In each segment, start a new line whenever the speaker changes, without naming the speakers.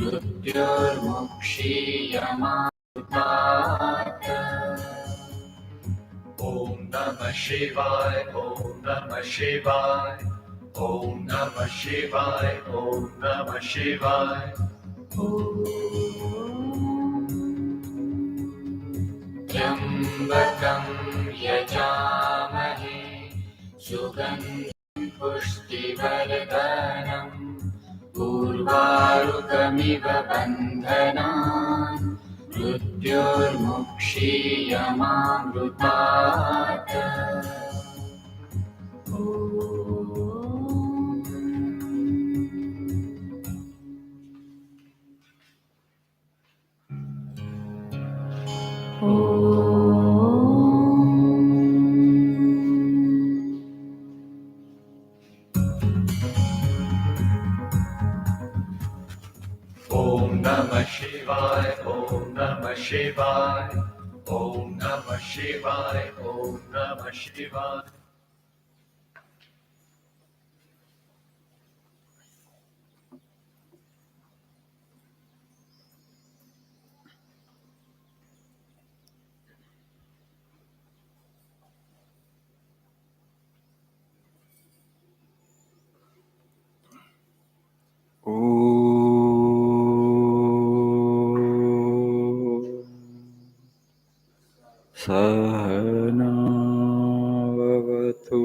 मृत्युर्मुक्षीयमामृतात् Om Namah Shivaya, Om Namah Shivaya, Om Namah Shivaya, Om Namah Shivaya. Yambakam yajamahe, sugandhim pushtivardhanam, urvarukamiva bandhanan, mृत्युर्मुक्षीयमामृतात्. Om Namah Shivaya, Om Namah Shivaya, Om Namah Shivaya, Om Namah Shivaya.
Sahanavavatu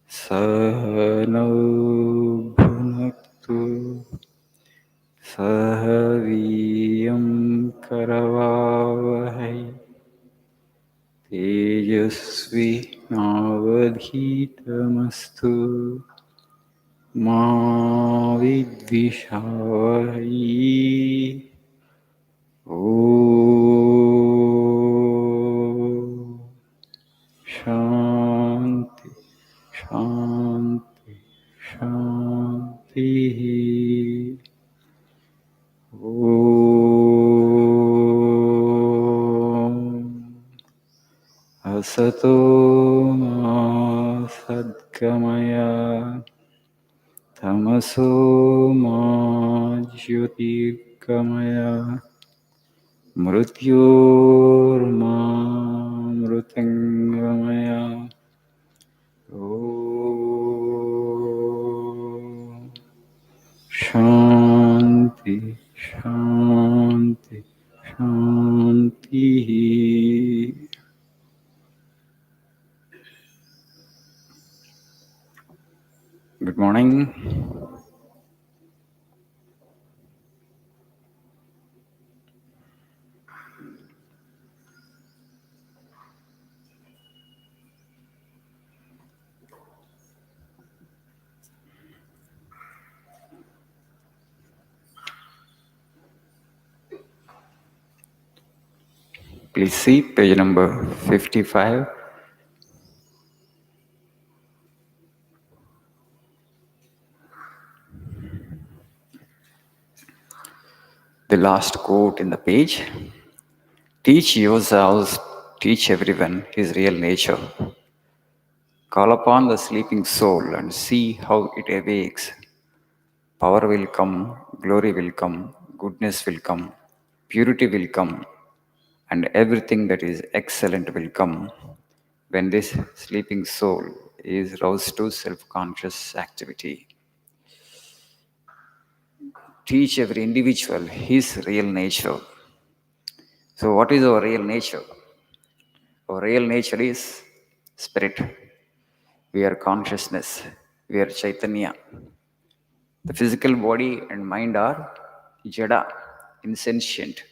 Sahanau Bhunaktu Sahaviyam Karavavahai Tejasvi Navadhitamastu Ma Vidvishavahi. Om Shanti, Shanti, Shanti. Om Asato Ma Sadgamaya Tamaso Ma Jyotirgamaya Mrityormamrutangamaya. Om Shanti, Shanti, Shanti. Good morning. Please see page number 55. The last quote in the page. Teach yourselves, teach everyone his real nature. Call upon the sleeping soul and see how it awakes. Power will come, glory will come, goodness will come, purity will come, and everything that is excellent will come when this sleeping soul is roused to self-conscious activity. Teach every individual his real nature. So what is our real nature? Our real nature is spirit. We are consciousness. We are Chaitanya. The physical body and mind are jada, insentient.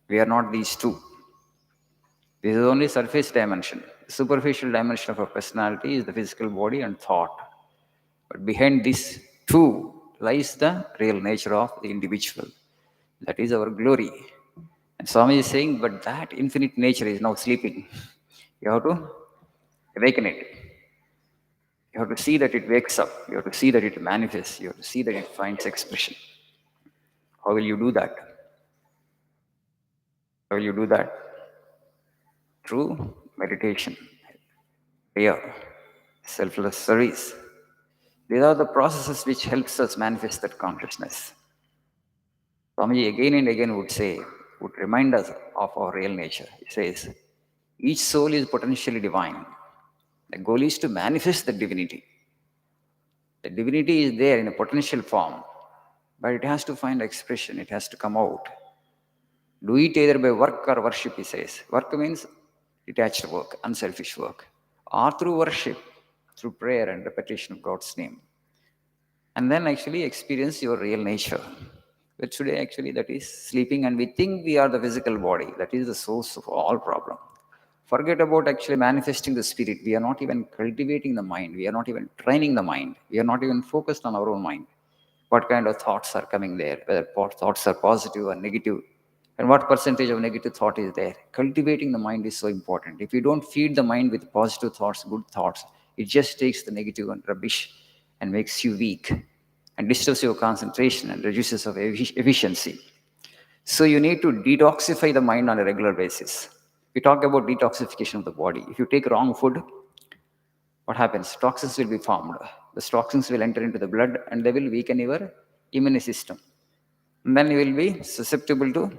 We are not these two. This is only surface dimension. The superficial dimension of our personality is the physical body and thought. But behind these two lies the real nature of the individual. That is our glory. And Swami is saying, but that infinite nature is now sleeping. You have to awaken it. You have to see that it wakes up. You have to see that it manifests. You have to see that it finds expression. How will you do that? How will you do that? Through meditation, prayer, selfless service. These are the processes which helps us manifest that consciousness. Swamiji again and again would remind us of our real nature. He says, each soul is potentially divine. The goal is to manifest the divinity. The divinity is there in a potential form, but it has to find expression, it has to come out. Do it either by work or worship, he says. Work means detached work, unselfish work, or through worship, through prayer and repetition of God's name. And then actually experience your real nature. But today, actually, that is sleeping, and we think we are the physical body. That is the source of all problem. Forget about actually manifesting the spirit. We are not even cultivating the mind. We are not even training the mind. We are not even focused on our own mind. What kind of thoughts are coming there, whether thoughts are positive or negative, and what percentage of negative thought is there. Cultivating the mind is so important. If you don't feed the mind with positive thoughts, good thoughts, it just takes the negative and rubbish and makes you weak and disturbs your concentration and reduces of efficiency. So you need to detoxify the mind on a regular basis. We talk about detoxification of the body. If you take wrong food, what happens? Toxins will be formed. The toxins will enter into the blood and they will weaken your immune system. And then you will be susceptible to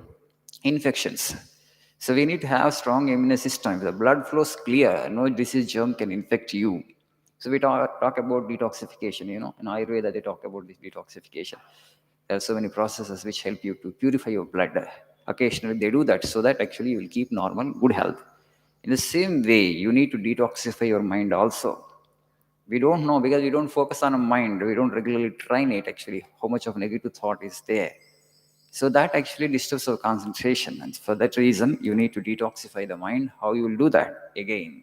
infections. So we need to have strong immune system. If the blood flows clear, no disease germ can infect you. So we talk about detoxification, in Ayurveda they talk about this detoxification. There are so many processes which help you to purify your blood. Occasionally they do that so that actually you will keep normal, good health. In the same way, you need to detoxify your mind also. We don't know because we don't focus on our mind. We don't regularly train it actually, how much of negative thought is there. So that actually disturbs our concentration. And for that reason, you need to detoxify the mind. How you will do that? Again,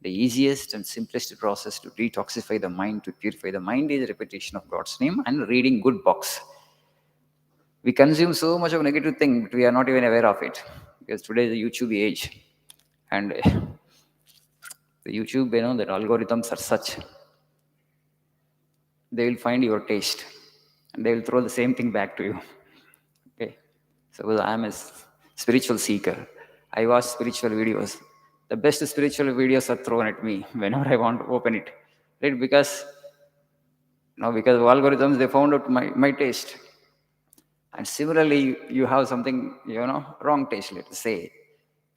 the easiest and simplest process to detoxify the mind, to purify the mind, is repetition of God's name and reading good books. We consume so much of negative thing, but we are not even aware of it. Because today is the YouTube age. And the YouTube, that algorithms are such. They will find your taste. And they will throw the same thing back to you. Okay. Suppose I am a spiritual seeker. I watch spiritual videos. The best spiritual videos are thrown at me whenever I want to open it. Right? Because of algorithms, they found out my taste. And similarly, you have something, wrong taste, let's say.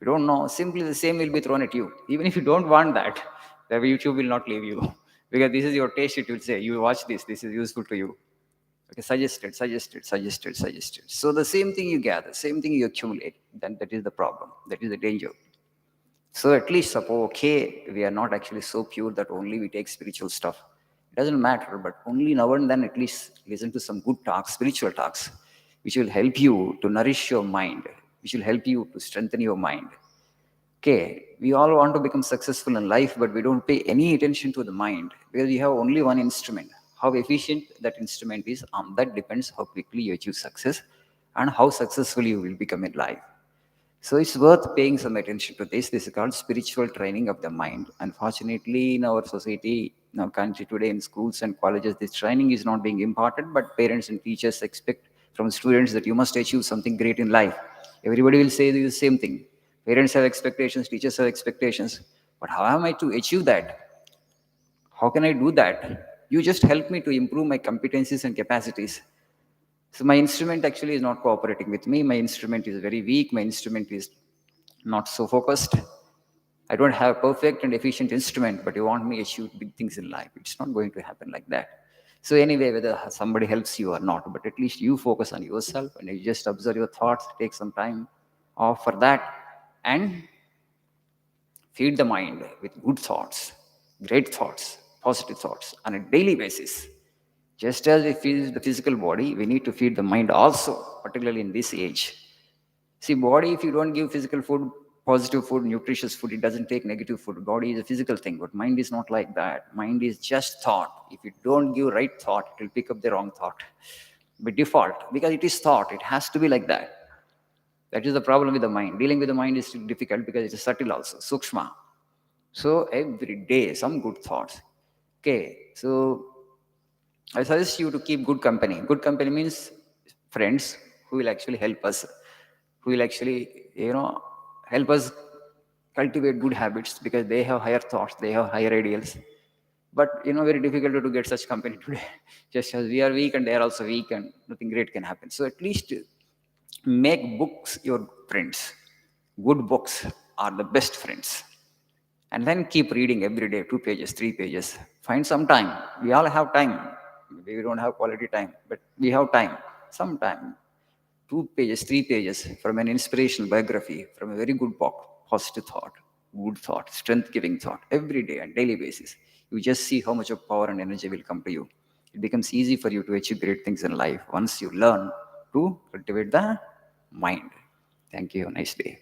You don't know, simply the same will be thrown at you. Even if you don't want that, the YouTube will not leave you. Because this is your taste, it will say, you watch this is useful to you. Okay, suggested. So the same thing you gather, same thing you accumulate, then that is the problem. That is the danger. So at least suppose, okay, we are not actually so pure that only we take spiritual stuff. It doesn't matter, but only now and then at least listen to some good talks, spiritual talks, which will help you to nourish your mind, which will help you to strengthen your mind. Okay, we all want to become successful in life, but we don't pay any attention to the mind because we have only one instrument. How efficient that instrument is, on that depends how quickly you achieve success and how successful you will become in life. So it's worth paying some attention to this. This is called spiritual training of the mind. Unfortunately, in our society, in our country today, in schools and colleges, this training is not being imparted, but parents and teachers expect from students that you must achieve something great in life. Everybody will say the same thing. Parents have expectations, teachers have expectations. But how am I to achieve that? How can I do that? You just help me to improve my competencies and capacities. So my instrument actually is not cooperating with me. My instrument is very weak. My instrument is not so focused. I don't have a perfect and efficient instrument, but you want me to achieve big things in life. It's not going to happen like that. So anyway, whether somebody helps you or not, but at least you focus on yourself and you just observe your thoughts, take some time off for that, and feed the mind with good thoughts, great thoughts, positive thoughts on a daily basis. Just as we feed the physical body, we need to feed the mind also, particularly in this age. See, body, if you don't give physical food, positive food, nutritious food, it doesn't take negative food. Body is a physical thing, but mind is not like that. Mind is just thought. If you don't give right thought, it will pick up the wrong thought by default, because it is thought. It has to be like that. That is the problem with the mind. Dealing with the mind is difficult because it is subtle also, sukshma. So every day, some good thoughts. Okay, so I suggest you to keep good company. Good company means friends who will actually help us, who will actually, help us cultivate good habits because they have higher thoughts, they have higher ideals. But, very difficult to get such company today. Just as we are weak and they are also weak and nothing great can happen. So at least Make books your friends. Good books are the best friends. And then keep reading every day, 2 pages, 3 pages. Find some time. We all have time. Maybe we don't have quality time, but we have time. Some time. 2 pages, 3 pages from an inspirational biography, from a very good book, positive thought, good thought, strength giving thought, every day and daily basis. You just see how much of power and energy will come to you. It becomes easy for you to achieve great things in life once you learn to cultivate the mind. Thank you. Nice day.